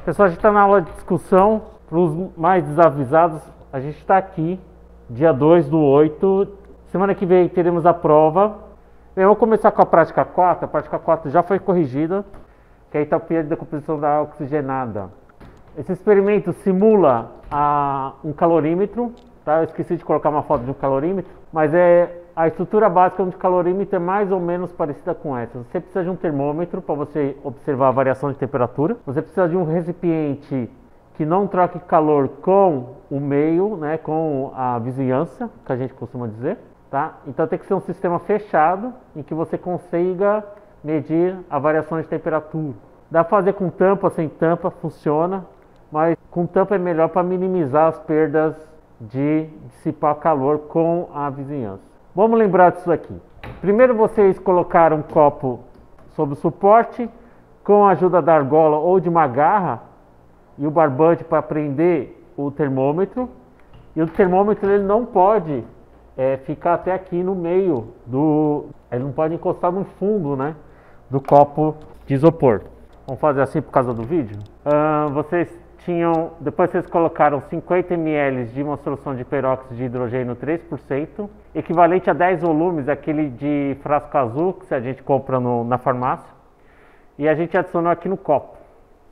Pessoal, a gente está na aula de discussão. Para os mais desavisados, a gente está aqui, dia 2/8. Semana que vem teremos a prova. Eu vou começar com a prática 4. A prática 4 já foi corrigida, que é a entropia de decomposição da água oxigenada. Esse experimento simula um calorímetro. Tá? Eu esqueci de colocar uma foto de um calorímetro, mas a estrutura básica de um calorímetro é mais ou menos parecida com essa. Você precisa de um termômetro para você observar a variação de temperatura. Você precisa de um recipiente que não troque calor com o meio, né, com a vizinhança, que a gente costuma dizer. Tá? Então tem que ser um sistema fechado em que você consiga medir a variação de temperatura. Dá para fazer com tampa, sem tampa, funciona, mas com tampa é melhor para minimizar as perdas de dissipar calor com a vizinhança. Vamos lembrar disso aqui. Primeiro vocês colocaram um copo sobre o suporte com a ajuda da argola ou de uma garra e o barbante para prender o termômetro. E o termômetro ele não pode ficar até aqui no meio ele não pode encostar no fundo, né, do copo de isopor. Vamos fazer assim por causa do vídeo. Depois vocês colocaram 50 ml de uma solução de peróxido de hidrogênio 3%, equivalente a 10 volumes, aquele de frasco azul que a gente compra na farmácia. E a gente adicionou aqui no copo,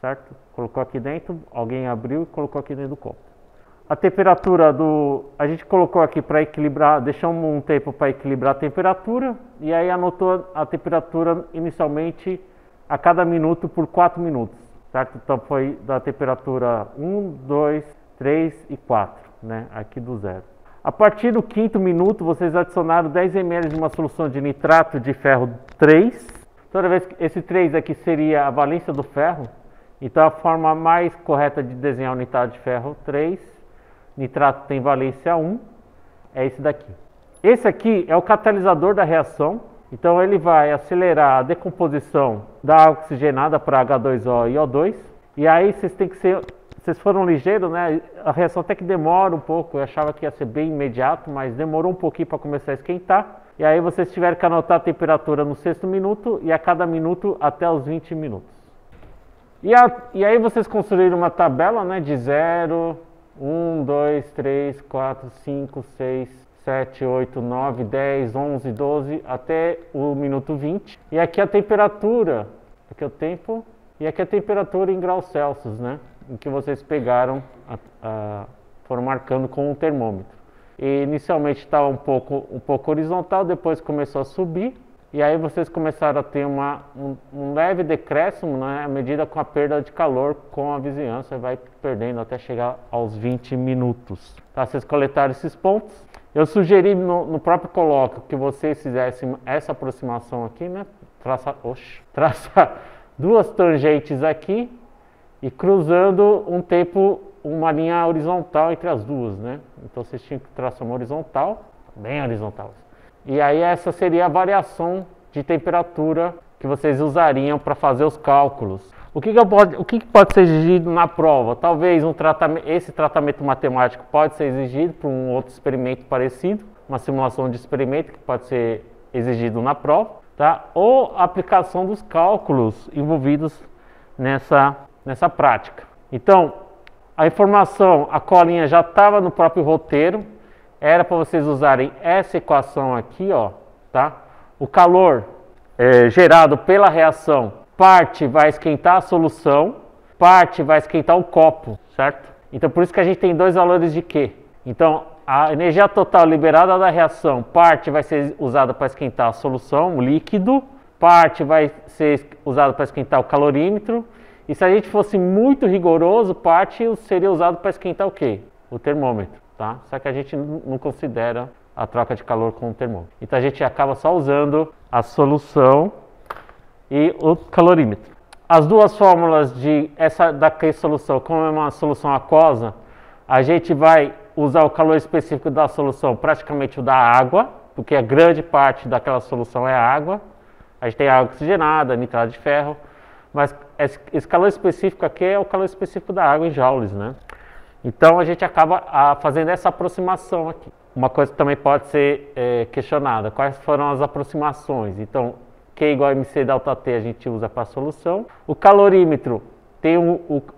certo? Colocou aqui dentro, alguém abriu e colocou aqui dentro do copo. A temperatura a gente colocou aqui para equilibrar, deixamos um tempo para equilibrar a temperatura, e aí anotou a temperatura inicialmente a cada minuto por 4 minutos. Certo? Então foi da temperatura 1, 2, 3 e 4, né? Aqui do zero. A partir do 5º minuto, vocês adicionaram 10 ml de uma solução de nitrato de ferro 3. Toda vez que esse 3 aqui seria a valência do ferro, então a forma mais correta de desenhar o nitrato de ferro 3, nitrato tem valência 1, é esse daqui. Esse aqui é o catalisador da reação. Então ele vai acelerar a decomposição da água oxigenada para H2O e O2. E aí vocês foram ligeiros, né? A reação até que demora um pouco. Eu achava que ia ser bem imediato, mas demorou um pouquinho para começar a esquentar. E aí vocês tiveram que anotar a temperatura no 6º minuto e a cada minuto até os 20 minutos. E aí vocês construíram uma tabela, né, de 0, 1, 2, 3, 4, 5, 6, 7, 8, 9, 10, 11, 12, até o minuto 20. E aqui a temperatura, aqui é o tempo, e aqui a temperatura em graus Celsius, né? Em que vocês pegaram, foram marcando com o termômetro. E inicialmente estava um pouco horizontal, depois começou a subir. E aí vocês começaram a ter um leve decréscimo, né? À medida com a perda de calor com a vizinhança, vai perdendo até chegar aos 20 minutos. Tá? Vocês coletaram esses pontos. Eu sugeri no próprio colóquio que vocês fizessem essa aproximação aqui, né? Traçar duas tangentes aqui e cruzando uma linha horizontal entre as duas, né? Então vocês tinham que traçar uma horizontal, bem horizontal. E aí essa seria a variação de temperatura que vocês usariam para fazer os cálculos. O que pode ser exigido na prova? Talvez esse tratamento matemático pode ser exigido para um outro experimento parecido, uma simulação de experimento que pode ser exigido na prova, tá? Ou a aplicação dos cálculos envolvidos nessa prática. Então, a informação, a colinha já estava no próprio roteiro, era para vocês usarem essa equação aqui, ó, tá? O calor gerado pela reação, parte vai esquentar a solução, parte vai esquentar o copo, certo? Então por isso que a gente tem dois valores de Q. Então a energia total liberada da reação, parte vai ser usada para esquentar a solução, o líquido, parte vai ser usada para esquentar o calorímetro, e se a gente fosse muito rigoroso, parte seria usado para esquentar o quê? O termômetro, tá? Só que a gente não considera a troca de calor com o termômetro. Então a gente acaba só usando a solução e o calorímetro. As duas fórmulas da solução, como é uma solução aquosa, a gente vai usar o calor específico da solução, praticamente o da água, porque a grande parte daquela solução é água. A gente tem água oxigenada, nitrato de ferro, mas esse calor específico aqui é o calor específico da água em joules, né? Então a gente acaba fazendo essa aproximação aqui. Uma coisa que também pode ser questionada, quais foram as aproximações? Então, Q igual a MC delta T a gente usa para a solução. O calorímetro tem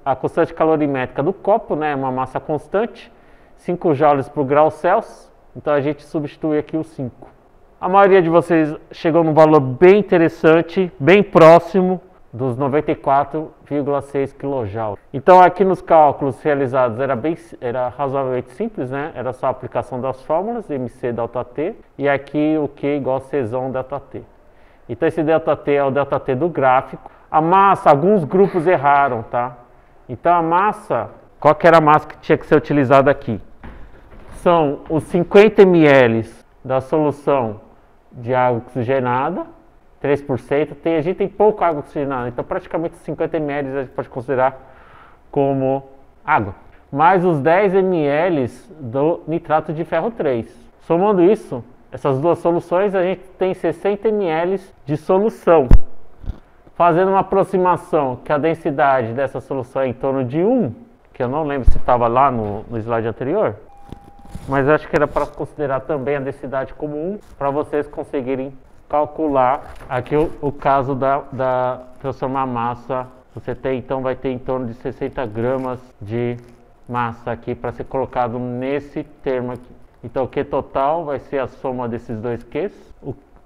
a constante calorimétrica do copo, né? Uma massa constante, 5 joules por grau Celsius, então a gente substitui aqui o 5. A maioria de vocês chegou num valor bem interessante, bem próximo dos 94,6 kJ. Então aqui nos cálculos realizados era razoavelmente simples, né? Era só a aplicação das fórmulas, MC ΔT, e aqui o Q igual a Czão ΔT. Então esse ΔT é o ΔT do gráfico. A massa, alguns grupos erraram, tá? Então a massa, qual que era a massa que tinha que ser utilizada aqui? São os 50 ml da solução de água oxigenada, 3%. A gente tem pouca água oxigenada, então praticamente 50 ml a gente pode considerar como água. Mais os 10 ml do nitrato de ferro 3. Somando isso, essas duas soluções, a gente tem 60 ml de solução. Fazendo uma aproximação, que a densidade dessa solução é em torno de 1, que eu não lembro se estava lá no slide anterior, mas acho que era para considerar também a densidade como 1, para vocês conseguirem calcular aqui o caso da transformar a massa. Você tem, então vai ter em torno de 60 gramas de massa aqui para ser colocado nesse termo aqui. Então o Q total vai ser a soma desses dois Qs.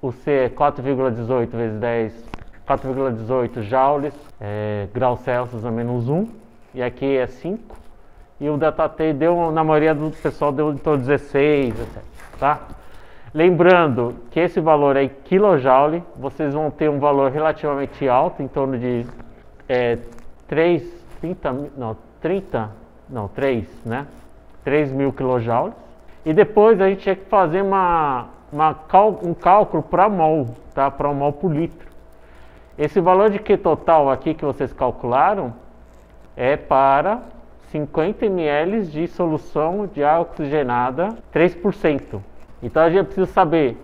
O C é 4,18 vezes 10, 4,18 joules, graus Celsius a menos 1, e aqui é 5. E o ΔT deu, na maioria do pessoal, deu em torno de 16, etc. Tá? Lembrando que esse valor é em kJ, vocês vão ter um valor relativamente alto, em torno de 3 mil kJ. E depois a gente tinha que fazer um cálculo para mol, tá? Para um mol por litro. Esse valor de Q total aqui que vocês calcularam é para 50 ml de solução de água oxigenada 3%. Então a gente precisa saber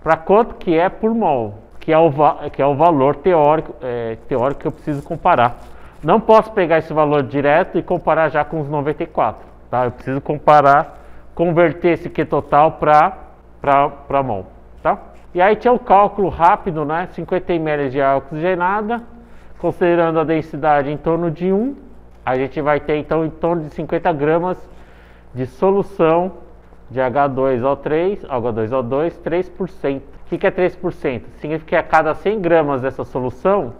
para quanto que é por mol, que é o valor teórico que eu preciso comparar. Não posso pegar esse valor direto e comparar já com os 94. Tá? Eu preciso comparar, converter esse Q total para mol. Tá? E aí tinha o cálculo rápido, né? 50 ml de água oxigenada, considerando a densidade em torno de 1, a gente vai ter então em torno de 50 gramas de solução de H2O3, 3%. O que é 3%? Significa que a cada 100 gramas dessa solução,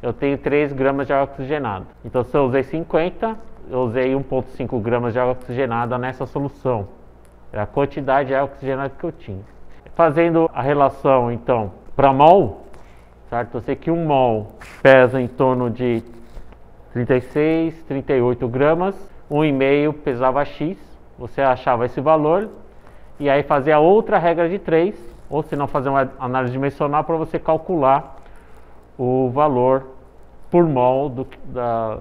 eu tenho 3 gramas de água oxigenada. Então se eu usei 50, eu usei 1,5 gramas de água oxigenada nessa solução. É a quantidade de água oxigenada que eu tinha. Fazendo a relação então para mol, certo? Eu sei que 1 mol pesa em torno de 36, 38 gramas, 1,5 pesava X, você achava esse valor e aí fazia a outra regra de 3, ou se não fazer uma análise dimensional para você calcular o valor por mol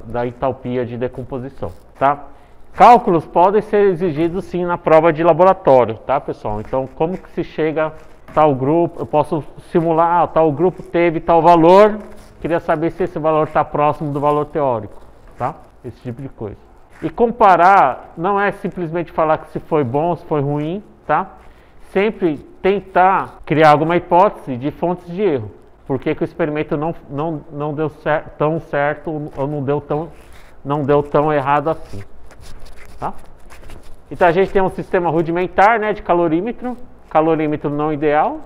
da entalpia de decomposição, tá? Cálculos podem ser exigidos sim na prova de laboratório, tá pessoal? Então como que se chega a tal grupo, eu posso simular, tal grupo teve tal valor, queria saber se esse valor está próximo do valor teórico, tá? Esse tipo de coisa. E comparar não é simplesmente falar que se foi bom ou se foi ruim, tá? Sempre tentar criar alguma hipótese de fontes de erro. Por que o experimento não deu tão certo ou não deu tão errado assim, tá? Então a gente tem um sistema rudimentar, né, de calorímetro não ideal,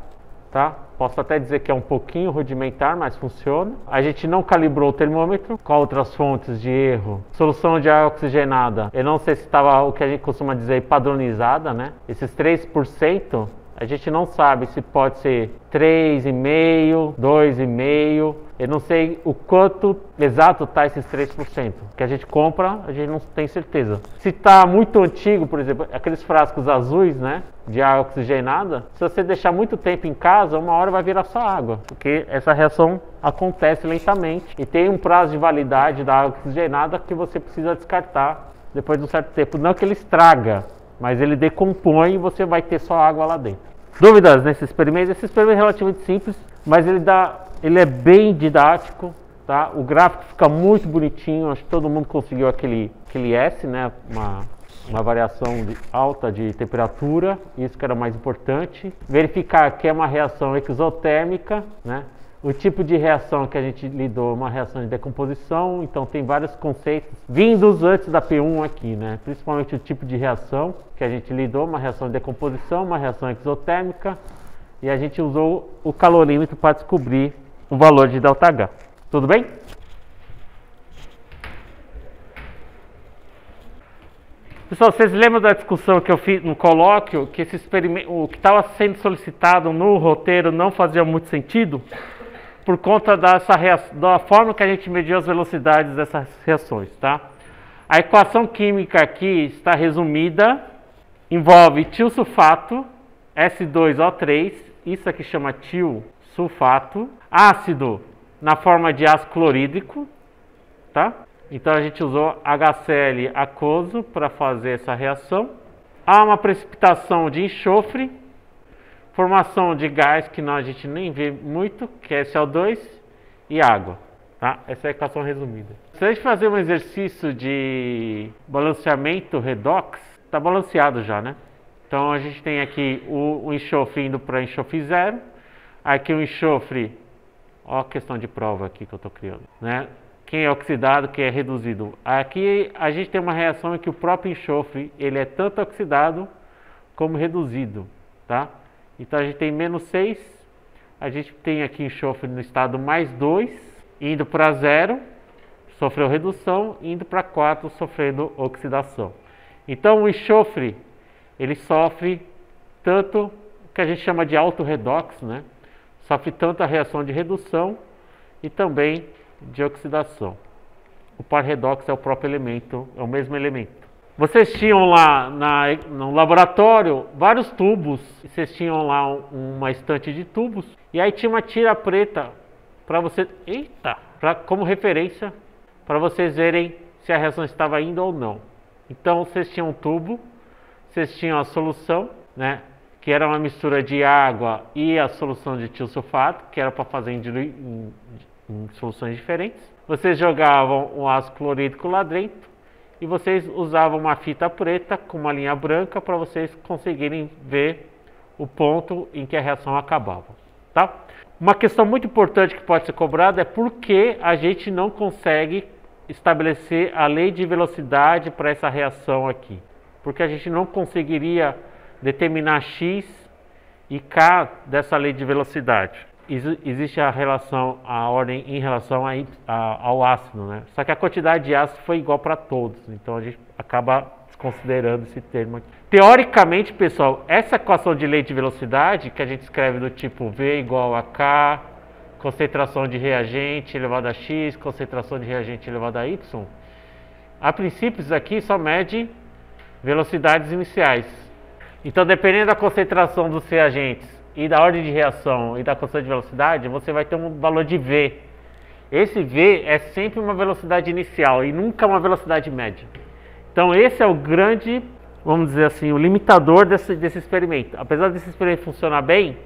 tá? Posso até dizer que é um pouquinho rudimentar, mas funciona. A gente não calibrou o termômetro. Qual outras fontes de erro? Solução de água oxigenada. Eu não sei se estava o que a gente costuma dizer padronizada, né? Esses 3%, a gente não sabe se pode ser 3,5%, 2,5%. Eu não sei o quanto exato está esses 3%. Que a gente compra, a gente não tem certeza. Se está muito antigo, por exemplo, aqueles frascos azuis, né, de água oxigenada, se você deixar muito tempo em casa, uma hora vai virar só água. Porque essa reação acontece lentamente. E tem um prazo de validade da água oxigenada que você precisa descartar depois de um certo tempo. Não que ele estraga, mas ele decompõe e você vai ter só água lá dentro. Dúvidas nesse experimento? Esse experimento é relativamente simples, mas ele é bem didático, tá? O gráfico fica muito bonitinho, acho que todo mundo conseguiu aquele S, né? Uma variação alta de temperatura, isso que era mais importante. Verificar que é uma reação exotérmica, né? O tipo de reação que a gente lidou é uma reação de decomposição, então tem vários conceitos vindos antes da P1 aqui, né? Principalmente o tipo de reação que a gente lidou, uma reação de decomposição, uma reação exotérmica, e a gente usou o calorímetro para descobrir o valor de ΔH. Tudo bem? Pessoal, vocês lembram da discussão que eu fiz no colóquio, que esse experimento, o que estava sendo solicitado no roteiro não fazia muito sentido? Por conta da forma que a gente mediu as velocidades dessas reações, tá? A equação química aqui está resumida, envolve tiosulfato, S2O3, isso aqui chama tiosulfato, ácido na forma de ácido clorídrico, tá? Então a gente usou HCl aquoso para fazer essa reação. Há uma precipitação de enxofre, formação de gás que a gente nem vê muito, que é CO2 e água, tá? Essa é a equação resumida. Se a gente fazer um exercício de balanceamento redox, está balanceado já, né? Então a gente tem aqui o enxofre indo para enxofre zero, aqui o enxofre, ó a questão de prova aqui que eu estou criando, né? Quem é oxidado, quem é reduzido. Aqui a gente tem uma reação em que o próprio enxofre ele é tanto oxidado como reduzido, tá? Então a gente tem menos 6, a gente tem aqui enxofre no estado mais 2, indo para 0, sofreu redução, indo para 4, sofrendo oxidação. Então o enxofre, ele sofre tanto, que a gente chama de auto-redox, né? Sofre tanto a reação de redução e também de oxidação. O par redox é o próprio elemento, é o mesmo elemento. Vocês tinham lá no laboratório vários tubos, vocês tinham lá uma estante de tubos, e aí tinha uma tira preta para você, como referência, para vocês verem se a reação estava indo ou não. Então vocês tinham um tubo, vocês tinham a solução, né, que era uma mistura de água e a solução de tiosulfato, que era para fazer em soluções diferentes. Vocês jogavam o ácido clorídrico lá dentro, e vocês usavam uma fita preta com uma linha branca para vocês conseguirem ver o ponto em que a reação acabava, tá? Uma questão muito importante que pode ser cobrada é por que a gente não consegue estabelecer a lei de velocidade para essa reação aqui. Porque a gente não conseguiria determinar X e K dessa lei de velocidade. Existe a ordem em relação ao ácido, né? Só que a quantidade de ácido foi igual para todos, então a gente acaba desconsiderando esse termo aqui. Teoricamente, pessoal, essa equação de lei de velocidade, que a gente escreve do tipo V igual a K, concentração de reagente elevado a X, concentração de reagente elevado a Y, a princípio isso aqui só mede velocidades iniciais. Então, dependendo da concentração dos reagentes e da ordem de reação e da constante de velocidade, você vai ter um valor de V. Esse V é sempre uma velocidade inicial e nunca uma velocidade média. Então esse é o grande, vamos dizer assim, o limitador desse experimento. Apesar desse experimento funcionar bem,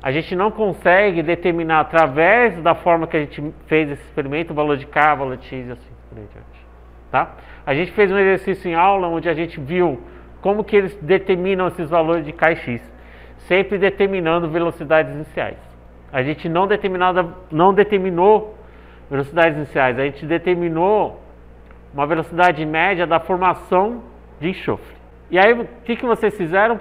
a gente não consegue determinar através da forma que a gente fez esse experimento o valor de K, o valor de X e assim por diante. Tá? A gente fez um exercício em aula onde a gente viu como que eles determinam esses valores de K e X. Sempre determinando velocidades iniciais. A gente não determinou velocidades iniciais, a gente determinou uma velocidade média da formação de enxofre. E aí, o que vocês fizeram?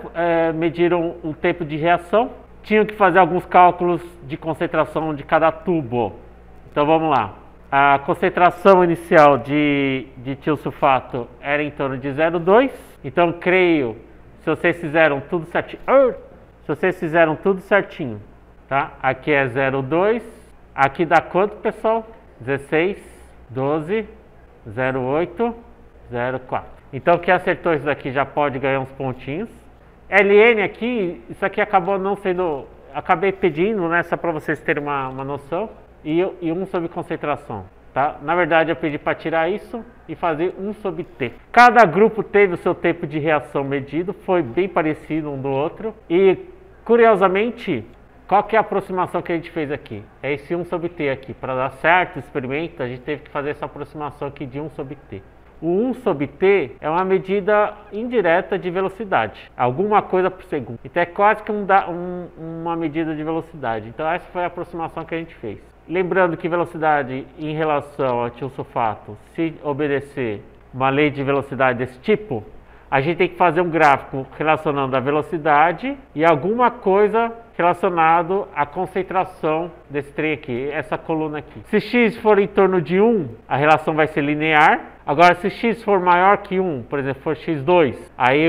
Mediram o tempo de reação, tinham que fazer alguns cálculos de concentração de cada tubo. Então vamos lá. A concentração inicial de tiosulfato era em torno de 0,2. Então creio, se vocês fizeram tudo certinho, tá? Aqui é 0,2, aqui dá quanto, pessoal? 16, 12, 0,8, 0,4. Então quem acertou isso daqui já pode ganhar uns pontinhos. LN aqui, isso aqui acabou não sendo, acabei pedindo, né, só para vocês terem uma noção, e 1 sobre concentração. Tá? Na verdade eu pedi para tirar isso e fazer 1 sobre T. Cada grupo teve o seu tempo de reação medido, foi bem parecido um do outro, e curiosamente, qual que é a aproximação que a gente fez aqui? É esse 1 sobre T aqui. Para dar certo o experimento, a gente teve que fazer essa aproximação aqui de 1 sobre T. O 1 sobre T é uma medida indireta de velocidade, alguma coisa por segundo. Então é quase que uma medida de velocidade. Então essa foi a aproximação que a gente fez. Lembrando que velocidade em relação ao tiosulfato, se obedecer uma lei de velocidade desse tipo, a gente tem que fazer um gráfico relacionando a velocidade e alguma coisa relacionado à concentração desse trem aqui, essa coluna aqui. Se x for em torno de 1, a relação vai ser linear. Agora, se x for maior que 1, por exemplo, for x2, aí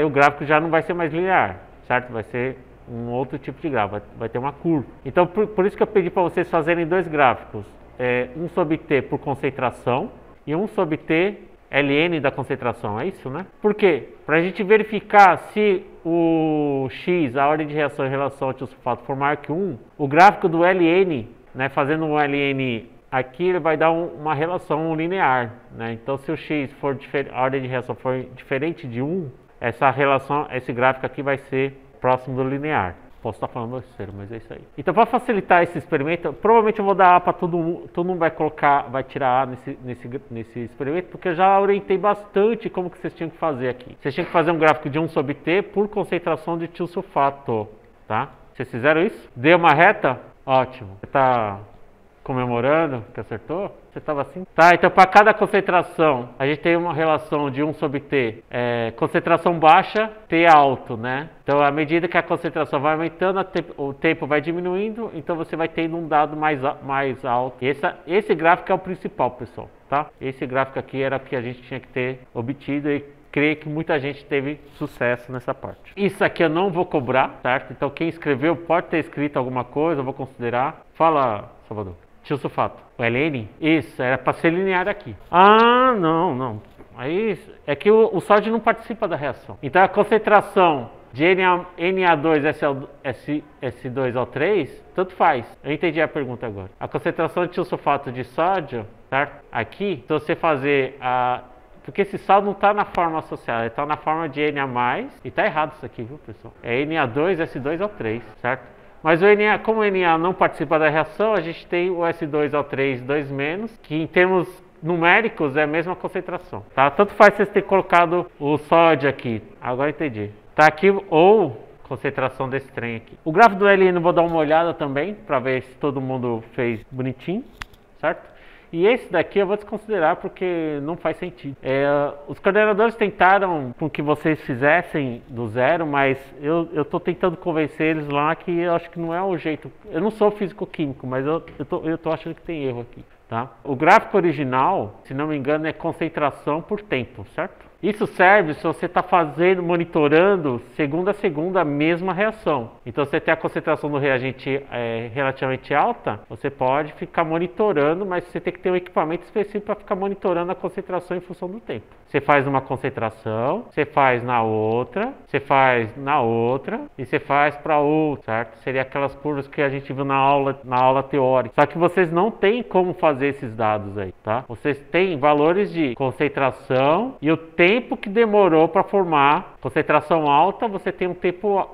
o gráfico já não vai ser mais linear, certo? Vai ser um outro tipo de gráfico, vai ter uma curva. Então, por isso que eu pedi para vocês fazerem dois gráficos, um sobre t por concentração e um sobre t ln da concentração, é isso, né? Por quê? Para a gente verificar se o x, a ordem de reação em relação ao tiosulfato for maior que 1, o gráfico do ln, né, fazendo um ln aqui, ele vai dar uma relação linear, né? Então, se o x for a ordem de reação for diferente de 1, essa relação, esse gráfico aqui vai ser próximo do linear. Posso estar falando besteira, mas é isso aí. Então, para facilitar esse experimento, provavelmente eu vou dar A para todo mundo vai tirar A nesse experimento, porque eu já orientei bastante como que vocês tinham que fazer aqui. Vocês tinham que fazer um gráfico de 1 sobre T por concentração de tiosulfato, tá? Vocês fizeram isso? Deu uma reta? Ótimo. Você está comemorando que acertou? Você estava assim? Tá, então para cada concentração, a gente tem uma relação de 1 sobre T. Concentração baixa, T alto, né? Então, à medida que a concentração vai aumentando, o tempo vai diminuindo, então você vai tendo um dado mais alto. Esse gráfico é o principal, pessoal, tá? Esse gráfico aqui era o que a gente tinha que ter obtido e creio que muita gente teve sucesso nessa parte. Isso aqui eu não vou cobrar, certo? Então, quem escreveu pode ter escrito alguma coisa, eu vou considerar. Fala, Salvador. Tiosulfato. O ln? Isso, era para ser linear aqui. Ah, não. Aí é que o sódio não participa da reação. Então a concentração de Na2 S2O3, tanto faz. Eu entendi a pergunta agora. A concentração de tiosulfato de sódio, certo? Aqui, então você fazer a... Porque esse sal não está na forma associada, ele está na forma de Na+, e está errado isso aqui, viu, pessoal? É Na2 S2O3, certo? Mas como o Na não participa da reação, a gente tem o S2O3 2-, que em termos numéricos é a mesma concentração, tá? Tanto faz vocês terem colocado o sódio aqui, agora entendi. Tá aqui, ou concentração desse trem aqui. O gráfico do ln eu vou dar uma olhada também, para ver se todo mundo fez bonitinho, certo? E esse daqui eu vou desconsiderar porque não faz sentido. Os coordenadores tentaram com que vocês fizessem do zero, mas eu estou tentando convencer eles lá que eu acho que não é o jeito. Eu não sou físico-químico, mas eu tô achando que tem erro aqui, tá? O gráfico original, se não me engano, é concentração por tempo, certo? Isso serve se você está monitorando segundo a segundo a mesma reação. Então, se você tem a concentração do reagente relativamente alta, você pode ficar monitorando, mas você tem que ter um equipamento específico para ficar monitorando a concentração em função do tempo. Você faz uma concentração, você faz na outra, você faz na outra e você faz para outra, certo? Seria aquelas curvas que a gente viu na aula teórica. Só que vocês não têm como fazer esses dados aí, tá? Vocês têm valores de concentração e o tempo que demorou para formar. Concentração alta, você tem um tempo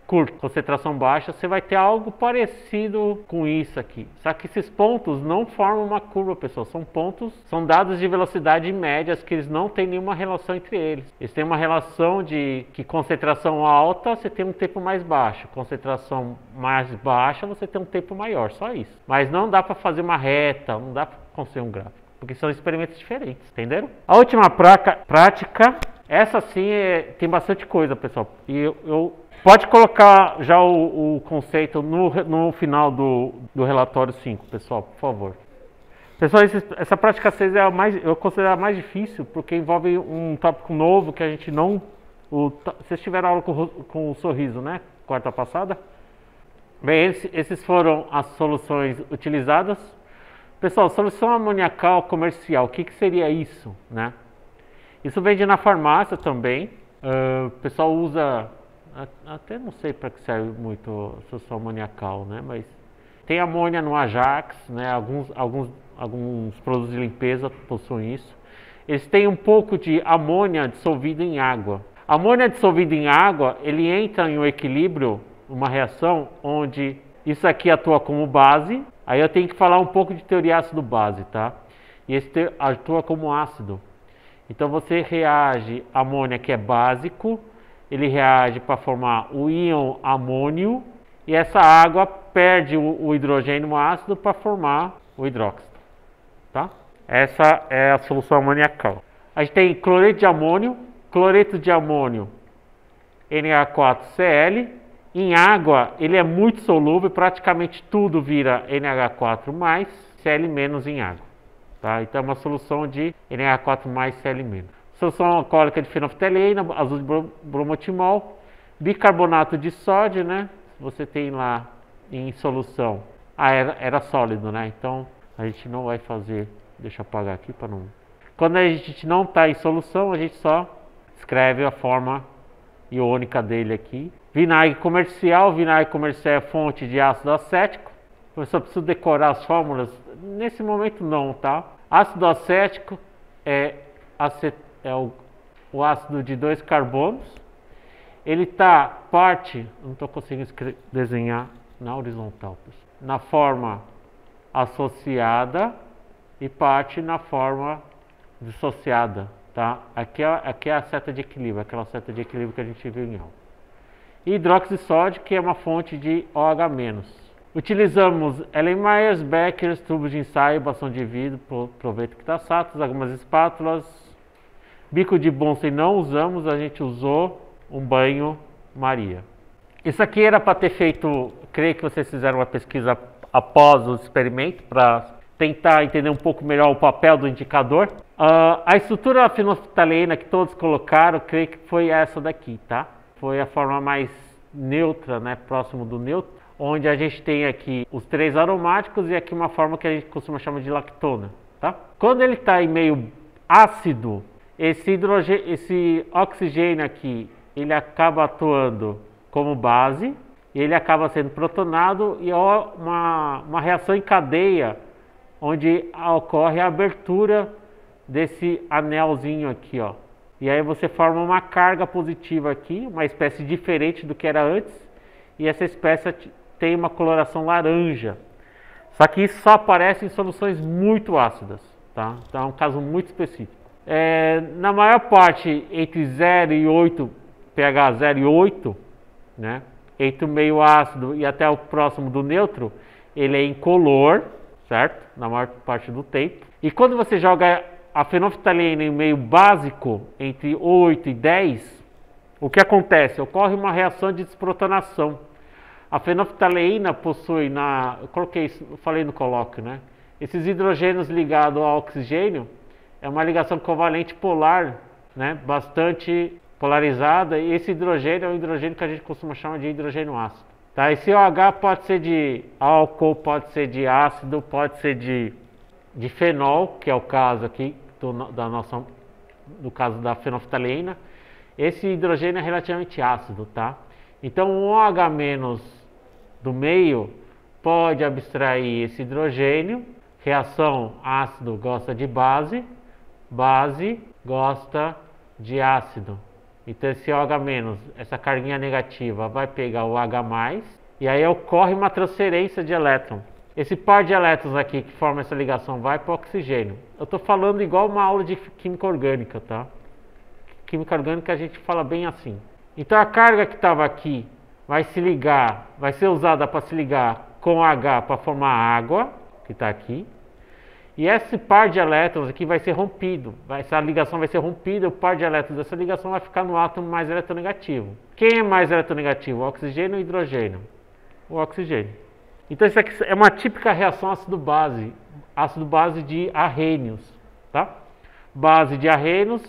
curto. Concentração baixa, você vai ter algo parecido com isso aqui. Só que esses pontos não formam uma curva, pessoal. São dados de velocidade médias que eles não têm nenhuma relação entre eles. Eles têm uma relação de que concentração alta, você tem um tempo mais baixo. Concentração mais baixa, você tem um tempo maior. Só isso. Mas não dá para fazer uma reta, não dá para construir um gráfico. Porque são experimentos diferentes, entenderam? A última prática, essa sim tem bastante coisa, pessoal. E pode colocar já o conceito no final do relatório 5, pessoal, por favor. Pessoal, essa prática 6 eu considero a mais difícil, porque envolve um tópico novo que a gente não... Vocês tiveram aula com o Sorriso, né? Quarta passada. Bem, esses foram as soluções utilizadas. Pessoal, solução amoniacal comercial, o que seria isso, né? Isso vende na farmácia também. O pessoal usa, até não sei para que serve muito a solução amoniacal, né? Mas tem amônia no Ajax, né? Alguns produtos de limpeza possuem isso. Eles têm um pouco de amônia dissolvida em água. A amônia dissolvida em água, ele entra em um equilíbrio, uma reação onde isso aqui atua como base. Aí eu tenho que falar um pouco de teoria ácido-base, tá? E esse atua como ácido. Então você reage amônia, que é básico, ele reage para formar o íon amônio, e essa água perde o hidrogênio ácido para formar o hidróxido. Tá? Essa é a solução amoniacal. A gente tem cloreto de amônio, NH4Cl. Em água, ele é muito solúvel, praticamente tudo vira NH4+, Cl- em água. Tá? Então é uma solução de NH4+, Cl-. Solução alcoólica de fenolftaleína, azul de bromotimol, bicarbonato de sódio, né? Você tem lá em solução. Era sólido, né? Então a gente não vai fazer. Deixa eu apagar aqui para não. Quando a gente não está em solução, a gente só escreve a forma iônica dele aqui. Vinagre comercial é fonte de ácido acético. Eu só preciso decorar as fórmulas. Nesse momento não, tá? Ácido acético é o ácido de 2 carbonos. Ele está parte, não estou conseguindo desenhar na horizontal, na forma associada e parte na forma dissociada, tá? Aqui é a seta de equilíbrio, aquela seta de equilíbrio que a gente viu em aula. E hidróxido de sódio, que é uma fonte de OH-. Utilizamos Erlenmeyers, Beckers, tubos de ensaio, bastão de vidro, proveito que está satos, algumas espátulas, bico de Bunsen não usamos, a gente usou um banho-maria. Isso aqui era para ter feito, creio que vocês fizeram uma pesquisa após o experimento, para tentar entender um pouco melhor o papel do indicador. A estrutura fenolftaleína que todos colocaram, creio que foi essa daqui, tá? Foi a forma mais neutra, né, próximo do neutro, onde a gente tem aqui os 3 aromáticos e aqui uma forma que a gente costuma chamar de lactona, tá? Quando ele está em meio ácido, esse oxigênio aqui, ele acaba atuando como base, e ele acaba sendo protonado e é uma reação em cadeia, onde ocorre a abertura desse anelzinho aqui, ó. E aí você forma uma carga positiva aqui, uma espécie diferente do que era antes, e essa espécie tem uma coloração laranja. Só que isso só aparece em soluções muito ácidas, tá? Então é um caso muito específico. Na maior parte, entre 0 e 8, pH 0 e 8, né? Entre o meio ácido e até o próximo do neutro, ele é incolor, certo? Na maior parte do tempo. E quando você joga a fenolftaleína em meio básico, entre 8 e 10, o que acontece? Ocorre uma reação de desprotonação. A fenolftaleína possui eu falei no colóquio, né? Esses hidrogênios ligados ao oxigênio é uma ligação covalente polar, né? Bastante polarizada, e esse hidrogênio é um hidrogênio que a gente costuma chamar de hidrogênio ácido. Tá? Esse OH pode ser de álcool, pode ser de ácido, pode ser de fenol, que é o caso aqui do caso da fenolftaleína. Esse hidrogênio é relativamente ácido, tá? Então um OH- do meio pode abstrair esse hidrogênio. Reação ácido gosta de base, base gosta de ácido. Então esse OH-, essa carguinha negativa, vai pegar o H+, e aí ocorre uma transferência de elétron. Esse par de elétrons aqui que forma essa ligação vai para o oxigênio. Eu estou falando igual uma aula de química orgânica, tá? Química orgânica a gente fala bem assim. Então a carga que estava aqui vai se ligar, vai ser usada para se ligar com H para formar água, que está aqui. E esse par de elétrons aqui vai ser rompido, essa ligação vai ser rompida, o par de elétrons dessa ligação vai ficar no átomo mais eletronegativo. Quem é mais eletronegativo, o oxigênio ou o hidrogênio? O oxigênio. Então isso aqui é uma típica reação ácido-base de arrênios, tá? Base de arrênios,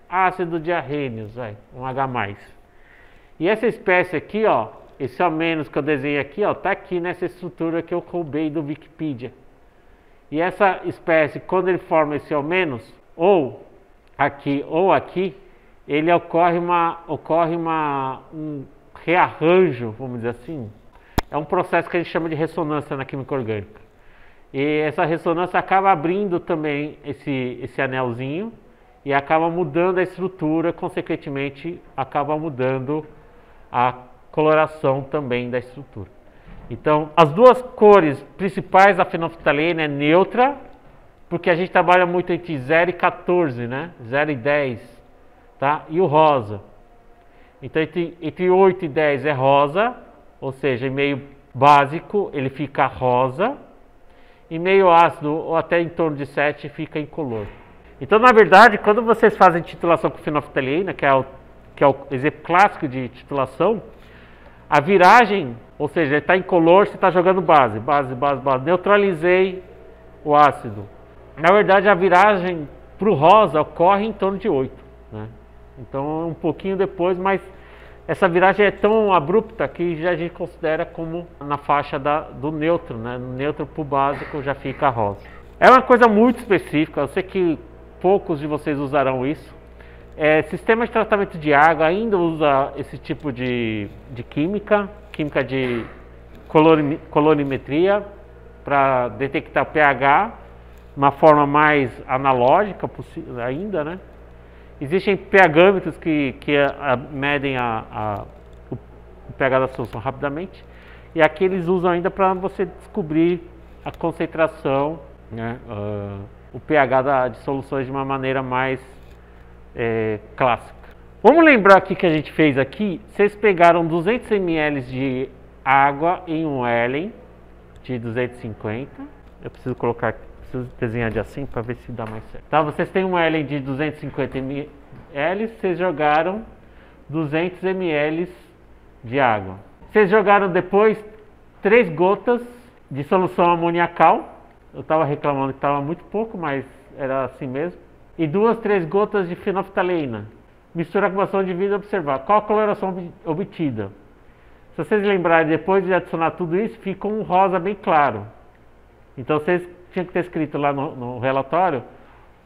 ácido de arrênios, um H+. E essa espécie aqui, ó, esse O- que eu desenhei aqui, ó, tá aqui nessa estrutura que eu roubei do Wikipedia. E essa espécie, quando ele forma esse O-, ou aqui, ele ocorre um rearranjo, vamos dizer assim. É um processo que a gente chama de ressonância na química orgânica. E essa ressonância acaba abrindo também esse anelzinho e acaba mudando a estrutura, consequentemente acaba mudando a coloração também da estrutura. Então, as duas cores principais da fenolftaleína é neutra, porque a gente trabalha muito entre 0 e 14, né? 0 e 10, tá? E o rosa. Então entre 8 e 10 é rosa, ou seja, em meio básico ele fica rosa, e meio ácido ou até em torno de 7 fica incolor. Então, na verdade, quando vocês fazem titulação com fenolftaleína, que é o exemplo clássico de titulação, a viragem, ou seja, ele está incolor, você está jogando base, neutralizei o ácido. Na verdade, a viragem para o rosa ocorre em torno de 8, né? Então, um pouquinho depois, mas essa viragem é tão abrupta que já a gente considera como na faixa do neutro, né? No neutro para o básico já fica rosa. É uma coisa muito específica, eu sei que poucos de vocês usarão isso. Sistema de tratamento de água ainda usa esse tipo de química de colorimetria para detectar pH, uma forma mais analógica possível ainda, né? Existem pHmetros que medem o pH da solução rapidamente, e aqui eles usam ainda para você descobrir a concentração, né, o pH de soluções de uma maneira mais clássica. Vamos lembrar aqui que a gente fez aqui, vocês pegaram 200 ml de água em um Erlen de 250, eu preciso desenhar de assim para ver se dá mais certo. Tá, vocês têm um Erlen de 250 ml, vocês jogaram 200 ml de água. Vocês jogaram depois 3 gotas de solução amoniacal. Eu estava reclamando que estava muito pouco, mas era assim mesmo. E 2, 3 gotas de fenolftaleína. Mistura com bastão de vidro e observar. Qual a coloração obtida? Se vocês lembrarem, depois de adicionar tudo isso, fica um rosa bem claro. Então vocês tinham que ter escrito lá no relatório,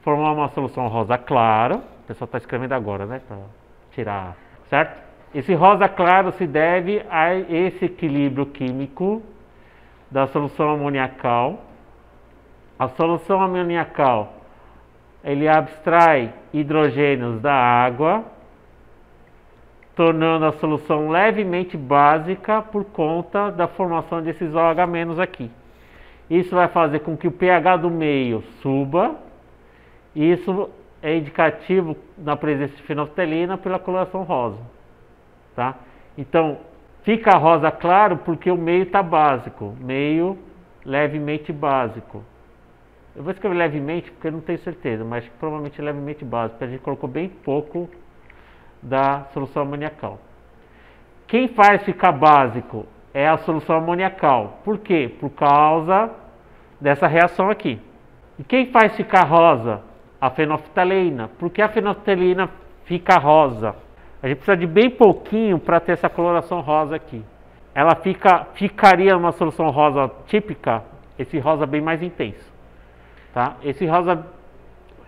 formar uma solução rosa claro. O pessoal está escrevendo agora, né? Para tirar, certo? Esse rosa claro se deve a esse equilíbrio químico da solução amoniacal. A solução amoniacal, ele abstrai hidrogênios da água, tornando a solução levemente básica por conta da formação desses OH- aqui. Isso vai fazer com que o pH do meio suba. Isso é indicativo da presença de fenolftaleína pela coloração rosa, tá? Então, fica rosa claro porque o meio está básico, meio levemente básico. Eu vou escrever levemente porque eu não tenho certeza, mas provavelmente é levemente básico, porque a gente colocou bem pouco da solução amoniacal. Quem faz ficar básico é a solução amoniacal. Por quê? Por causa dessa reação aqui. E quem faz ficar rosa? A fenolftaleína. Por que a fenolftaleína fica rosa? A gente precisa de bem pouquinho para ter essa coloração rosa aqui. Ela ficaria numa solução rosa típica, esse rosa bem mais intenso. Tá? Esse rosa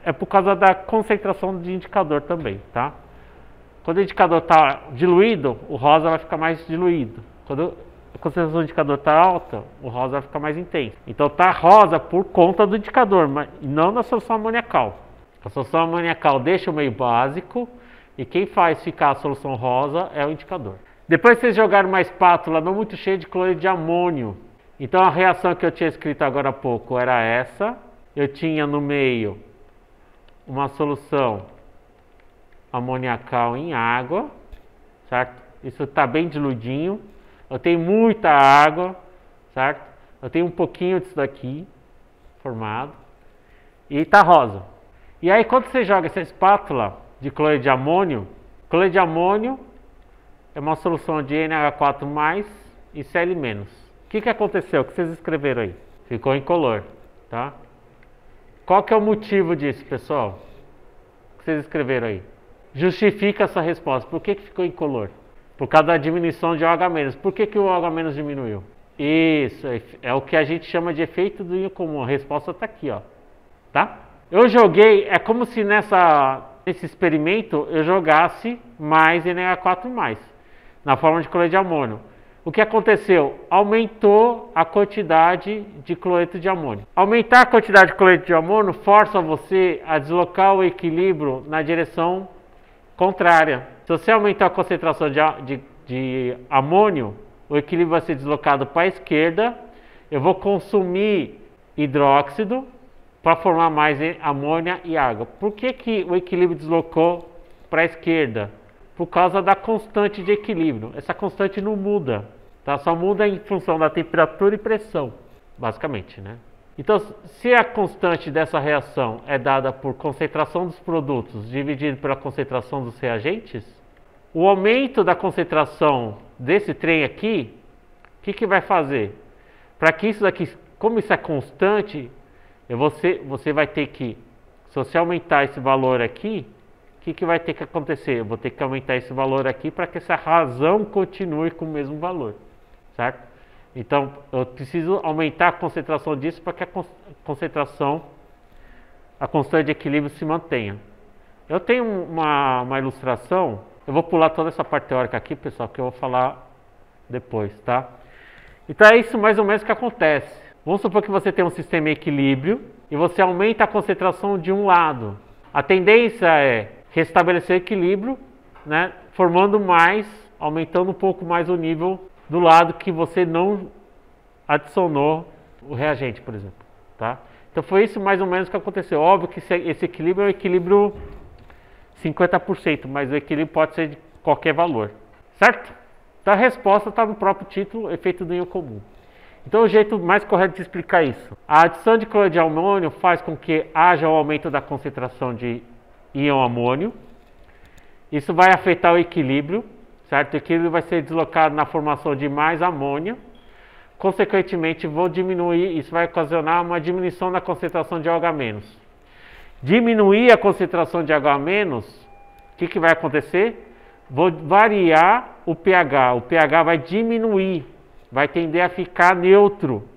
é por causa da concentração de indicador também, tá? Quando o indicador está diluído, o rosa vai ficar mais diluído. Quando a concentração do indicador está alta, o rosa vai ficar mais intenso. Então está rosa por conta do indicador, mas não na solução amoniacal. A solução amoniacal deixa o meio básico e quem faz ficar a solução rosa é o indicador. Depois vocês jogaram uma espátula não muito cheia de cloreto de amônio. Então a reação que eu tinha escrito agora há pouco era essa. Eu tinha no meio uma solução amoniacal em água, certo? Isso está bem diluidinho. Eu tenho muita água, certo? Eu tenho um pouquinho disso daqui formado e está rosa. E aí quando você joga essa espátula de cloreto de amônio é uma solução de NH4+ e Cl-. O que aconteceu? O que vocês escreveram aí? Ficou incolor, tá? Qual que é o motivo disso, pessoal? O que vocês escreveram aí? Justifica essa resposta. Por que ficou incolor? Por causa da diminuição de OH-. Por que o OH- diminuiu? Isso, é o que a gente chama de efeito do íon comum. A resposta está aqui, ó. Tá? Eu joguei, é como se nesse experimento eu jogasse mais NH4+, na forma de cloreto de amônio. O que aconteceu? Aumentou a quantidade de cloreto de amônio. Aumentar a quantidade de cloreto de amônio força você a deslocar o equilíbrio na direção contrária. Se você aumentar a concentração de amônio, o equilíbrio vai ser deslocado para a esquerda. Eu vou consumir hidróxido, para formar mais amônia e água. Por que o equilíbrio deslocou para a esquerda? Por causa da constante de equilíbrio. Essa constante não muda, tá? Só muda em função da temperatura e pressão, basicamente, né? Então, se a constante dessa reação é dada por concentração dos produtos dividido pela concentração dos reagentes, o aumento da concentração desse trem aqui, o que vai fazer? Para que isso daqui, como isso é constante, você vai ter que, se você aumentar esse valor aqui, o que vai ter que acontecer? Eu vou ter que aumentar esse valor aqui para que essa razão continue com o mesmo valor, certo? Então, eu preciso aumentar a concentração disso para que a constante de equilíbrio se mantenha. Eu tenho uma ilustração, eu vou pular toda essa parte teórica aqui, pessoal, que eu vou falar depois, tá? Então é isso mais ou menos que acontece. Vamos supor que você tem um sistema em equilíbrio e você aumenta a concentração de um lado. A tendência é restabelecer o equilíbrio, né, formando mais, aumentando um pouco mais o nível do lado que você não adicionou o reagente, por exemplo, tá? Então foi isso mais ou menos que aconteceu. Óbvio que esse equilíbrio é um equilíbrio 50%, mas o equilíbrio pode ser de qualquer valor, certo? Então a resposta está no próprio título, efeito do íon comum. Então o jeito mais correto de explicar isso. A adição de cloreto de amônio faz com que haja o aumento da concentração de íon amônio. Isso vai afetar o equilíbrio, certo? O equilíbrio vai ser deslocado na formação de mais amônia. Consequentemente, isso vai ocasionar uma diminuição da concentração de OH-. Diminuir a concentração de OH-, o que vai acontecer? Vou variar o pH. O pH vai diminuir, vai tender a ficar neutro.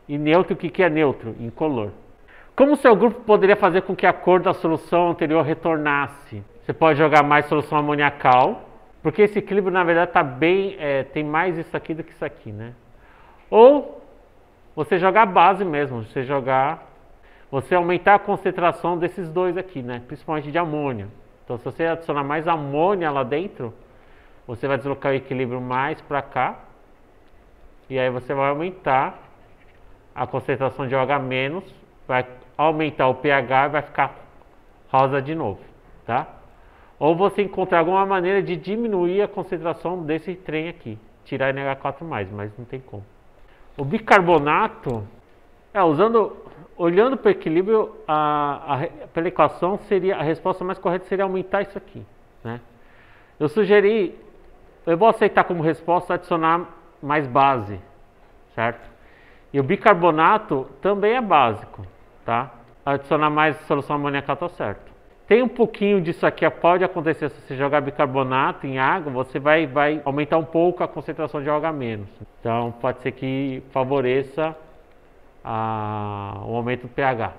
E neutro, o que é neutro? Incolor. Como o seu grupo poderia fazer com que a cor da solução anterior retornasse? Você pode jogar mais solução amoniacal, porque esse equilíbrio, na verdade, está bem, tem mais isso aqui do que isso aqui, né? Ou você jogar a base mesmo, você aumentar a concentração desses dois aqui, né? Principalmente de amônia. Então, se você adicionar mais amônia lá dentro, você vai deslocar o equilíbrio mais para cá, e aí você vai aumentar a concentração de OH-, vai aumentar o pH e vai ficar rosa de novo, tá? Ou você encontrar alguma maneira de diminuir a concentração desse trem aqui, tirar NH4+, mas não tem como. O bicarbonato, olhando para o equilíbrio, pela equação, a resposta mais correta seria aumentar isso aqui, né? Eu vou aceitar como resposta adicionar mais base, certo? E o bicarbonato também é básico, tá? Adicionar mais solução amoníaca está certo. Tem um pouquinho disso aqui, pode acontecer se você jogar bicarbonato em água, você vai aumentar um pouco a concentração de OH-. Então pode ser que favoreça o aumento do pH.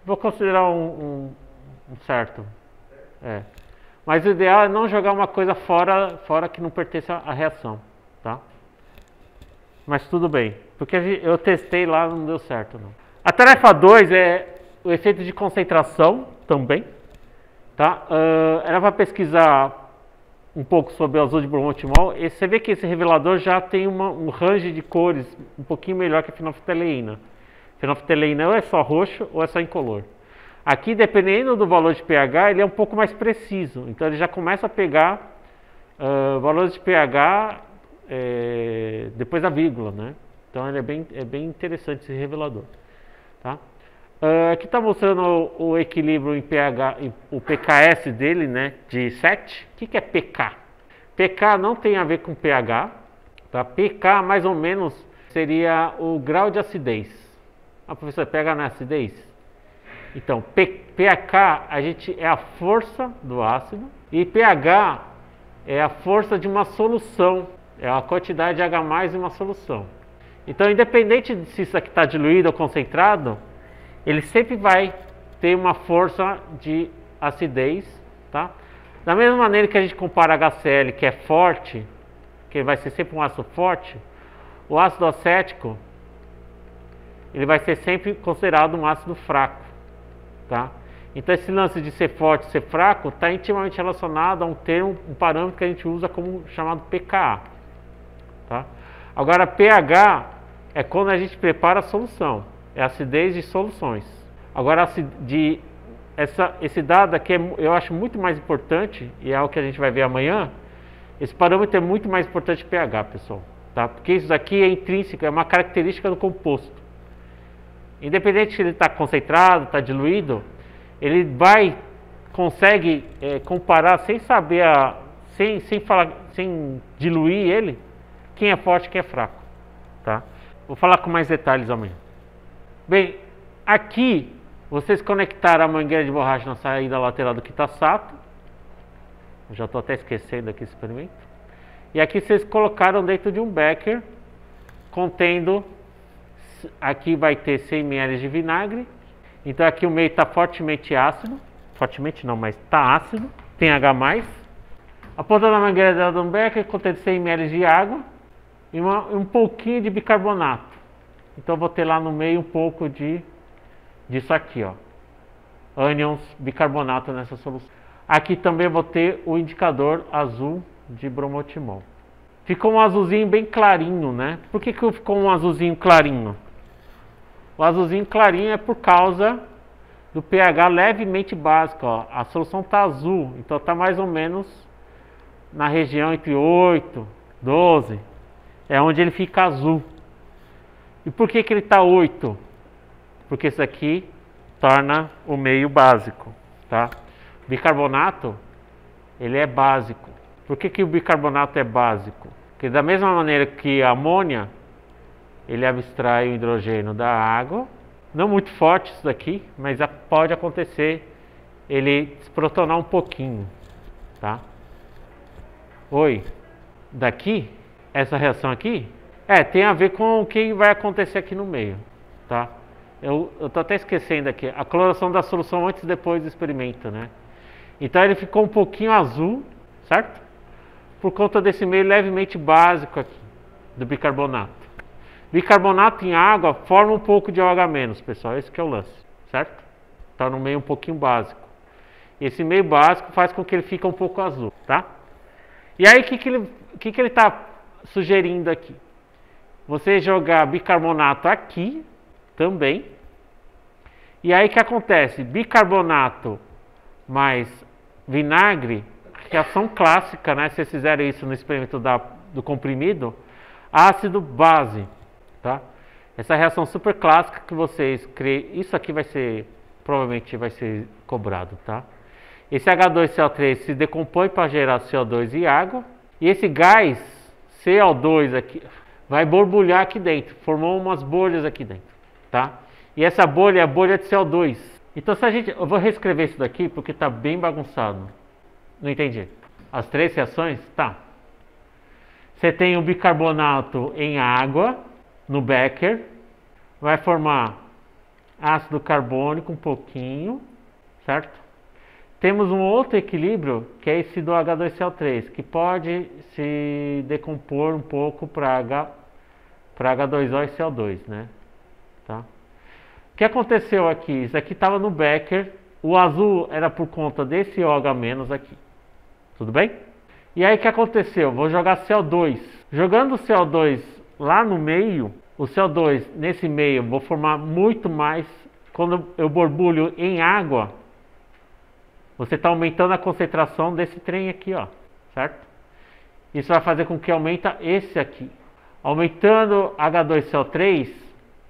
Vou considerar um certo. Mas o ideal é não jogar uma coisa fora que não pertence à reação, tá? Mas tudo bem, porque eu testei lá e não deu certo não. A tarefa 2 é o efeito de concentração também. Tá? Ela vai pesquisar um pouco sobre o azul de bromotimol. Você vê que esse revelador já tem um range de cores um pouquinho melhor que a fenolftaleína. Fenolftaleína ou é só roxo ou é só incolor. Aqui, dependendo do valor de pH, ele é um pouco mais preciso. Então ele já começa a pegar valores de pH depois da vírgula, né? Então ele é bem interessante esse revelador. Tá? Aqui está mostrando o equilíbrio em pH, o pKs dele, né, de 7. O que é pK? pK não tem a ver com pH. Tá? pK mais ou menos seria o grau de acidez. Professor, pH não é acidez? Então, pH é a força do ácido e pH é a força de uma solução. É a quantidade de H+ em uma solução. Então, independente de se isso aqui está diluído ou concentrado, ele sempre vai ter uma força de acidez, tá? Da mesma maneira que a gente compara HCl, que é forte, que vai ser sempre um ácido forte, o ácido acético, ele vai ser sempre considerado um ácido fraco, tá? Então esse lance de ser forte e ser fraco está intimamente relacionado a um parâmetro que a gente usa como chamado pKa, tá? Agora pH é quando a gente prepara a solução. É acidez de soluções. Agora, esse dado aqui eu acho muito mais importante, e é o que a gente vai ver amanhã. Esse parâmetro é muito mais importante que pH, pessoal, tá? Porque isso daqui é intrínseco, é uma característica do composto. Independente se ele está concentrado, está diluído, ele consegue comparar sem saber, sem diluir ele, quem é forte e quem é fraco, tá? Vou falar com mais detalhes amanhã. Bem, aqui vocês conectaram a mangueira de borracha na saída lateral do Kitasato. Já estou até esquecendo aqui esse experimento. E aqui vocês colocaram dentro de um becker contendo, aqui vai ter 100 ml de vinagre. Então aqui o meio está fortemente ácido. Fortemente não, mas está ácido. Tem H+. A ponta da mangueira de um becker contém 100 ml de água e um pouquinho de bicarbonato. Então eu vou ter lá no meio um pouco disso aqui, ó. Ânions bicarbonato nessa solução. Aqui também vou ter o indicador azul de bromotimol. Ficou um azulzinho bem clarinho, né? Por que ficou um azulzinho clarinho? O azulzinho clarinho é por causa do pH levemente básico, ó. A solução está azul, então está mais ou menos na região entre 8 e 12. É onde ele fica azul. E por que ele está 8? Porque isso aqui torna o meio básico, tá? Bicarbonato, ele é básico. Por que o bicarbonato é básico? Porque da mesma maneira que a amônia, ele abstrai o hidrogênio da água. Não muito forte isso daqui, mas pode acontecer ele desprotonar um pouquinho, tá? Oi, daqui, essa reação aqui, tem a ver com o que vai acontecer aqui no meio, tá? Eu tô até esquecendo aqui, a coloração da solução antes e depois do experimento, né? Então ele ficou um pouquinho azul, certo? Por conta desse meio levemente básico aqui, do bicarbonato. Bicarbonato em água forma um pouco de OH-, pessoal, esse que é o lance, certo? Tá no meio um pouquinho básico. Esse meio básico faz com que ele fique um pouco azul, tá? E aí, o que ele está sugerindo aqui? Você jogar bicarbonato aqui também. E aí o que acontece? Bicarbonato mais vinagre, reação clássica, né? Se vocês fizerem isso no experimento do comprimido, ácido-base, tá? Essa reação super clássica que vocês criam, isso aqui provavelmente vai ser cobrado, tá? Esse H2CO3 se decompõe para gerar CO2 e água, e esse gás CO2 aqui vai borbulhar aqui dentro, formou umas bolhas aqui dentro, tá? E essa bolha é a bolha de CO2. Então eu vou reescrever isso daqui porque está bem bagunçado. Não entendi. As três reações? Tá. Você tem o bicarbonato em água, no becker, vai formar ácido carbônico um pouquinho, certo? Temos um outro equilíbrio, que é esse do H2CO3, que pode se decompor um pouco para H2O e CO2, né? Tá? O que aconteceu aqui? Isso aqui estava no becker, o azul era por conta desse OH- aqui. Tudo bem? E aí o que aconteceu? Vou jogar CO2. Jogando o CO2 lá no meio, o CO2 nesse meio, vou formar muito mais. Quando eu borbulho em água, você está aumentando a concentração desse trem aqui, ó, certo? Isso vai fazer com que aumenta esse aqui. Aumentando H2CO3,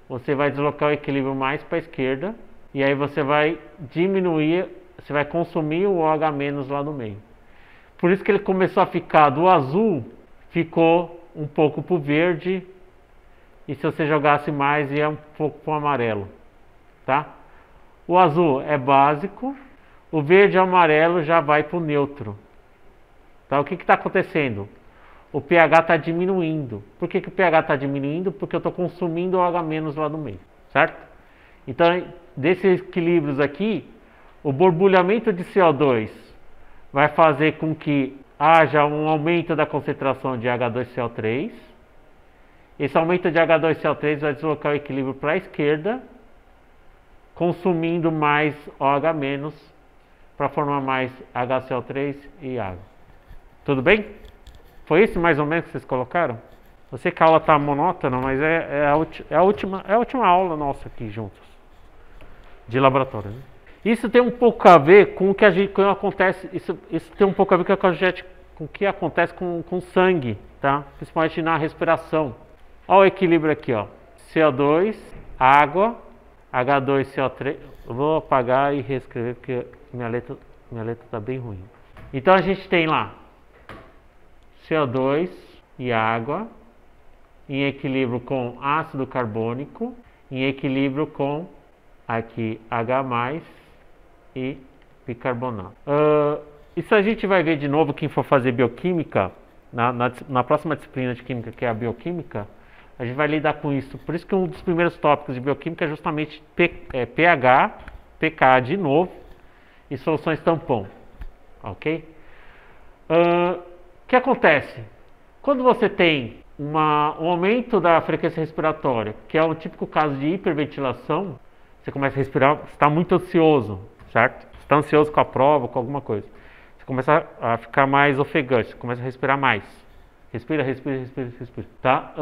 você vai deslocar o equilíbrio mais para a esquerda, e aí você vai diminuir, você vai consumir o OH- lá no meio. Por isso que ele começou a ficar do azul, ficou um pouco para o verde, e se você jogasse mais, ia um pouco para o amarelo, tá? O azul é básico, o verde e o amarelo já vai para o neutro. Tá? O que está acontecendo? O pH está diminuindo. Por que o pH está diminuindo? Porque eu estou consumindo OH- lá no meio, certo? Então, desses equilíbrios aqui, o borbulhamento de CO2 vai fazer com que haja um aumento da concentração de H2CO3. Esse aumento de H2CO3 vai deslocar o equilíbrio para a esquerda, consumindo mais OH- para formar mais HCO3 e água. Tudo bem? Foi isso mais ou menos que vocês colocaram? Eu sei que a aula está monótona, mas é a última aula nossa aqui juntos. de laboratório. Né? Isso tem um pouco a ver com o que acontece, isso tem um pouco a ver com o que acontece com sangue, tá? Principalmente na respiração. Olha o equilíbrio aqui, ó. CO2, água, H2CO3. Eu vou apagar e reescrever porque minha letra está bem ruim. Então a gente tem lá CO2 e água em equilíbrio com ácido carbônico, em equilíbrio com aqui H+, e bicarbonato. Isso a gente vai ver de novo quem for fazer bioquímica, na próxima disciplina de química, que é a bioquímica, a gente vai lidar com isso. Por isso que um dos primeiros tópicos de bioquímica é justamente pH, pK de novo, e soluções tampão. Ok? O que acontece? Quando você tem um aumento da frequência respiratória, que é um típico caso de hiperventilação, você começa a respirar, você está muito ansioso, certo? Você está ansioso com a prova, com alguma coisa. Você começa a ficar mais ofegante, você começa a respirar mais. Respira, tá?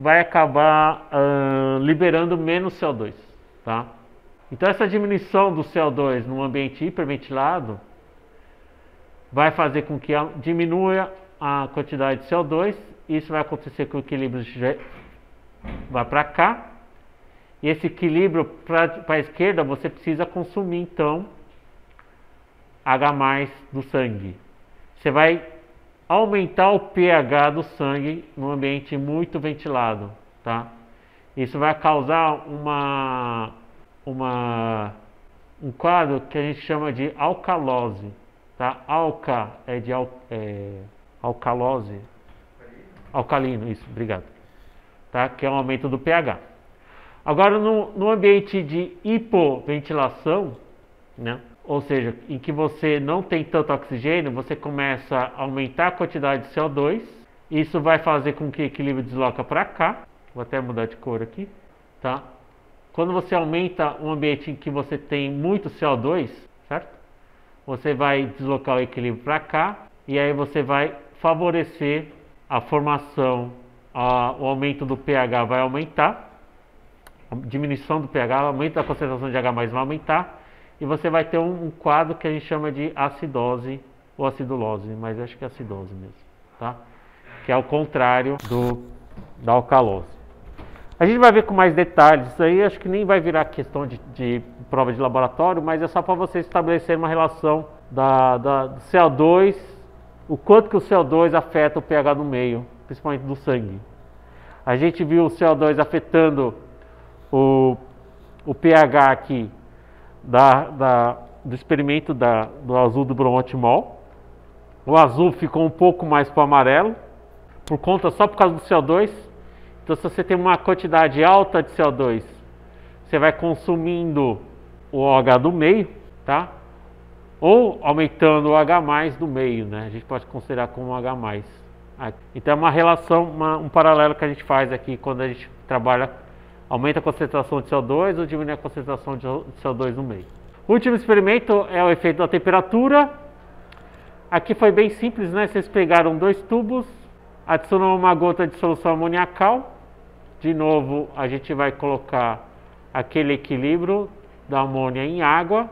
Vai acabar liberando menos CO2, tá? Então essa diminuição do CO2 num ambiente hiperventilado vai fazer com que diminua a quantidade de CO2. Isso vai acontecer com o equilíbrio vai para cá. E esse equilíbrio para a esquerda você precisa consumir então H+ do sangue. Você vai aumentar o pH do sangue num ambiente muito ventilado, tá? Isso vai causar um quadro que a gente chama de alcalose, tá? Alca é de alcalose, alcalino, isso, obrigado, tá? Que é um aumento do pH. Agora, no ambiente de hipoventilação, né? Ou seja, em que você não tem tanto oxigênio, você começa a aumentar a quantidade de CO2. Isso vai fazer com que o equilíbrio desloca para cá. Vou até mudar de cor aqui, tá? Quando você aumenta um ambiente em que você tem muito CO2, certo? Você vai deslocar o equilíbrio para cá e aí você vai favorecer a formação, o aumento do pH vai aumentar, a diminuição do pH, aumento da concentração de H+ vai aumentar. E você vai ter um quadro que a gente chama de acidose ou acidulose, mas acho que é acidose mesmo, tá? Que é o contrário da alcalose. A gente vai ver com mais detalhes, isso aí acho que nem vai virar questão de prova de laboratório, mas é só para você estabelecer uma relação do CO2, o quanto que o CO2 afeta o pH do meio, principalmente do sangue. A gente viu o CO2 afetando o pH aqui, do experimento do azul do bromotimol. O azul ficou um pouco mais para o amarelo, só por causa do CO2. Então, se você tem uma quantidade alta de CO2, você vai consumindo o OH do meio, tá? Ou aumentando o H+ do meio, né? A gente pode considerar como H+. Então, é uma relação, um paralelo que a gente faz aqui quando a gente trabalha. Aumenta a concentração de CO2 ou diminui a concentração de CO2 no meio. O último experimento é o efeito da temperatura. Aqui foi bem simples, né? Vocês pegaram 2 tubos, adicionam uma gota de solução amoniacal. De novo, a gente vai colocar aquele equilíbrio da amônia em água,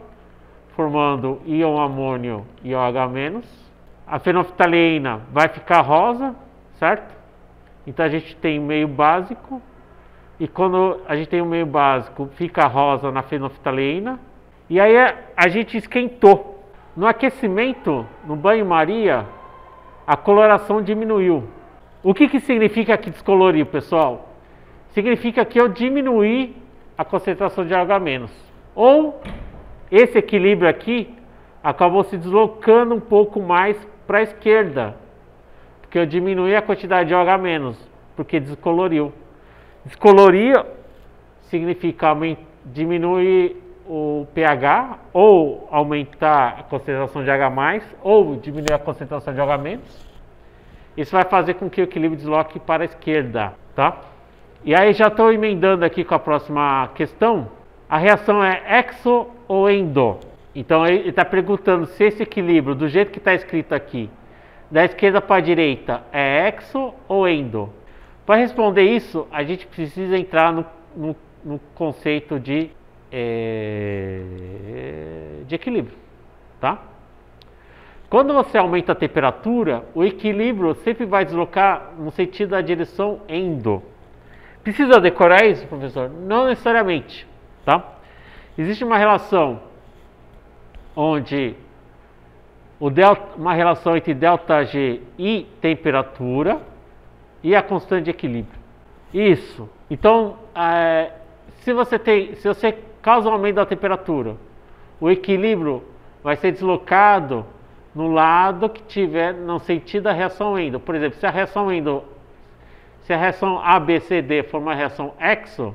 formando íon amônio e OH-. A fenolftaleína vai ficar rosa, certo? Então a gente tem meio básico. E quando a gente tem um meio básico, fica rosa na fenolftaleína. E aí a gente esquentou. No aquecimento, no banho-maria, a coloração diminuiu. O que significa que descoloriu, pessoal? Significa que eu diminuí a concentração de OH-. Ou esse equilíbrio aqui acabou se deslocando um pouco mais para a esquerda. Porque eu diminuí a quantidade de OH-, porque descoloriu. Descolorir significa diminuir o pH, ou aumentar a concentração de H+, ou diminuir a concentração de OH-. Isso vai fazer com que o equilíbrio desloque para a esquerda, tá? E aí já estou emendando aqui com a próxima questão. A reação é exo ou endo? Então ele está perguntando se esse equilíbrio, do jeito que está escrito aqui, da esquerda para a direita, é exo ou endo? Para responder isso, a gente precisa entrar no conceito de de equilíbrio, tá? Quando você aumenta a temperatura, o equilíbrio sempre vai deslocar no sentido da direção endo. Precisa decorar isso, professor? Não necessariamente, tá? Existe uma relação onde uma relação entre ΔG e temperatura e a constante de equilíbrio. Isso. Então, se você causa um aumento da temperatura, o equilíbrio vai ser deslocado no lado que tiver no sentido da reação endo. Por exemplo, se a reação ABCD for uma reação exo,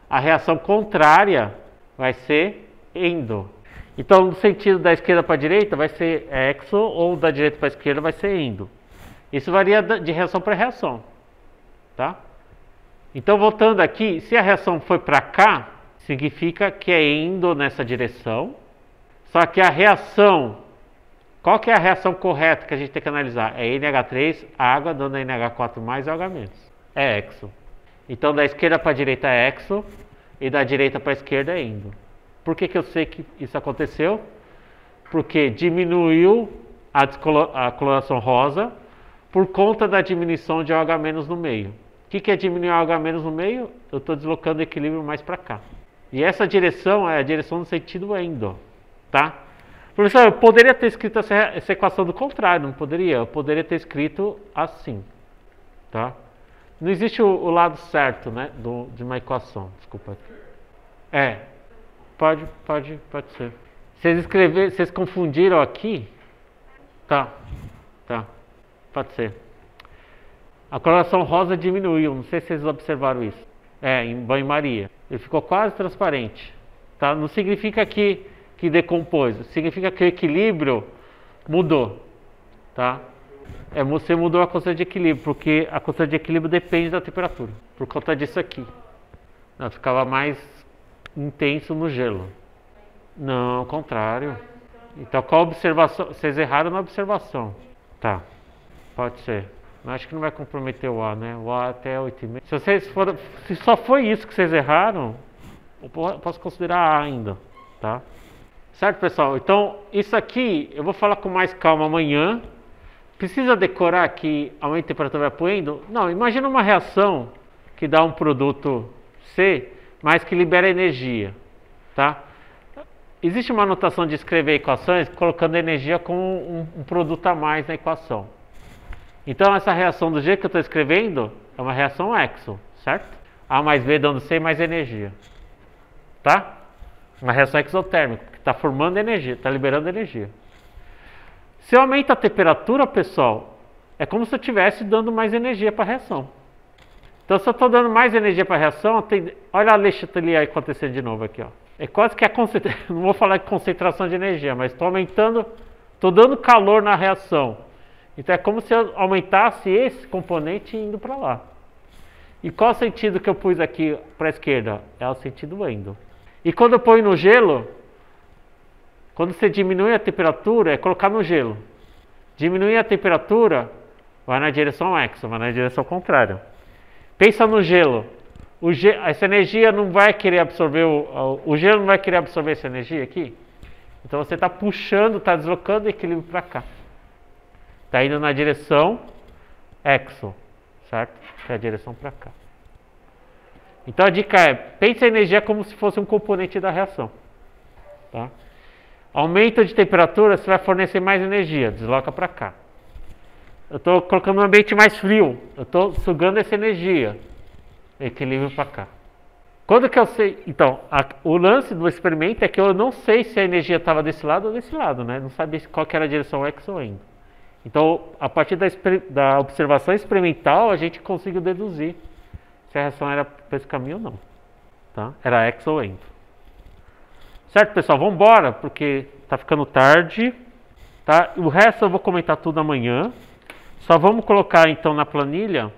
a reação contrária vai ser endo. Então, no sentido da esquerda para a direita vai ser exo, ou da direita para a esquerda vai ser endo. Isso varia de reação para reação, tá? Então, voltando aqui, se a reação foi para cá, significa que é endo nessa direção. Só que a reação, qual que é a reação correta que a gente tem que analisar? É NH3, água, dando NH4+, OH-. É exo. Então, da esquerda para a direita é exo, e da direita para a esquerda é endo. Por que eu sei que isso aconteceu? Porque diminuiu a coloração rosa por conta da diminuição de OH- no meio. O que é diminuir OH- no meio? Eu estou deslocando o equilíbrio mais para cá. E essa direção é a direção no sentido endo, tá? Professor, eu poderia ter escrito essa equação do contrário, não poderia? Eu poderia ter escrito assim, tá? Não existe o lado certo, né, de uma equação, desculpa. Pode ser. Vocês confundiram aqui? Tá, pode ser. A coloração rosa diminuiu, não sei se vocês observaram isso. Em banho-maria. Ele ficou quase transparente, tá? Não significa que decompôs, significa que o equilíbrio mudou, tá? Você mudou a constante de equilíbrio, porque a constante de equilíbrio depende da temperatura, por conta disso aqui. Ela ficava mais intenso no gelo. Não, ao contrário. Então, qual observação? Vocês erraram na observação. Tá, pode ser. Mas acho que não vai comprometer o A, né? O A até 8,5. Se só foi isso que vocês erraram, eu posso considerar A ainda, tá? Certo, pessoal? Então, isso aqui eu vou falar com mais calma amanhã. Precisa decorar que aumenta a temperatura vai pro endo? Não, imagina uma reação que dá um produto C, mas que libera energia, tá? Existe uma notação de escrever equações colocando energia como um produto a mais na equação. Então, essa reação do jeito que eu estou escrevendo é uma reação exo, certo? A mais B dando C mais energia, tá? Uma reação exotérmica, que está formando energia, está liberando energia. Se eu aumento a temperatura, pessoal, é como se eu estivesse dando mais energia para a reação. Então, se eu estou dando mais energia para a reação, olha a Le Chatelier acontecendo de novo aqui, ó. É quase que não vou falar de concentração de energia, mas estou aumentando, estou dando calor na reação. Então, é como se eu aumentasse esse componente indo para lá. E qual o sentido que eu pus aqui para a esquerda? É o sentido endo. E quando eu ponho no gelo, quando você diminui a temperatura, é colocar no gelo. Diminuir a temperatura, vai na direção exo, vai na direção contrária. Pensa no gelo. Essa energia não vai querer absorver, o gelo não vai querer absorver essa energia aqui. Então você está puxando, está deslocando o equilíbrio para cá. Está indo na direção exo, certo? Que é a direção para cá. Então a dica é, pense a energia como se fosse um componente da reação, tá? Aumento de temperatura, você vai fornecer mais energia, desloca para cá. Eu estou colocando um ambiente mais frio, eu estou sugando essa energia, equilíbrio para cá. Quando que eu sei? Então, o lance do experimento é que eu não sei se a energia estava desse lado ou desse lado, né? Não sabia qual que era a direção exo ou endo. Então, a partir da observação experimental, a gente conseguiu deduzir se a reação era para esse caminho ou não, tá? Era exo ou endo. Certo, pessoal? Vamos embora, porque está ficando tarde, tá? O resto eu vou comentar tudo amanhã. Só vamos colocar, então, na planilha